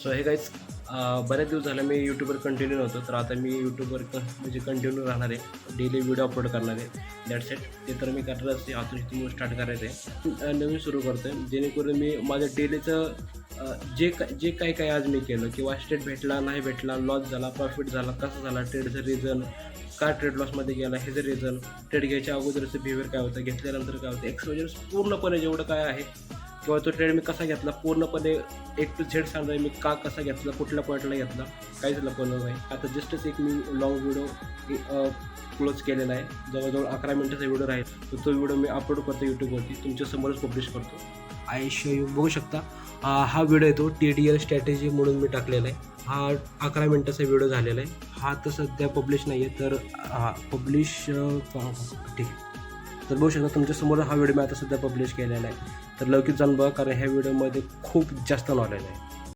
So हे काहीच बरेच दिवस झाले मी यूट्यूबवर कंटिन्यू नव्हतो, तर आता मी यूट्यूबवर म्हणजे कंटिन्यू राहणार आहे. डेली व्हिडिओ अपलोड करणार आहे. That's it. ते तर मी करणार असते. आतून इथून स्टार्ट करायचं आहे. नवीन सुरू करतो आहे, जेणेकरून मी माझं डेलीचं जे काही आज मी केलं किंवा स्टेट भेटला, नाही भेटला, लॉस झाला, प्रॉफिट झाला, कसा झाला, ट्रेडचं रिझन, का ट्रेड लॉसमध्ये गेला, हे जर रिझन, ट्रेड घ्यायच्या अगोदरचं बिहेवियर काय होतं, घेतल्यानंतर काय होतं, एक्सपोजर पूर्णपणे जेवढं काय आहे किंवा तो ट्रेड मी कसा घेतला पूर्णपणे A to Z सांगणार आहे. मी का कसा घेतला, कुठल्या पॉईंटला घेतला, काहीच लपवलं नाही. आता जस्टच एक मी लॉंग व्हिडिओ क्लोज केलेला आहे. जवळजवळ 11 मिनिटाचा व्हिडिओ राहील, तर तो व्हिडिओ मी अपलोड करतो यूट्यूबवरती, तुमच्यासमोरच पब्लिश करतो. आय शो यू बघू शकता. हा व्हिडिओ येतो TDL स्ट्रॅटेजी म्हणून मी टाकलेला आहे. हा 11 मिनिटाचा व्हिडिओ झालेला आहे. हा तर सध्या पब्लिश नाही आहे, तर पब्लिश ठीक आहे. तर बघू शकता तुमच्यासमोर हा व्हिडिओ मी आता सध्या पब्लिश केलेला आहे. तर लवकर जाऊन बघा, कारण ह्या व्हिडिओमध्ये खूप जास्त नॉलेज आहे.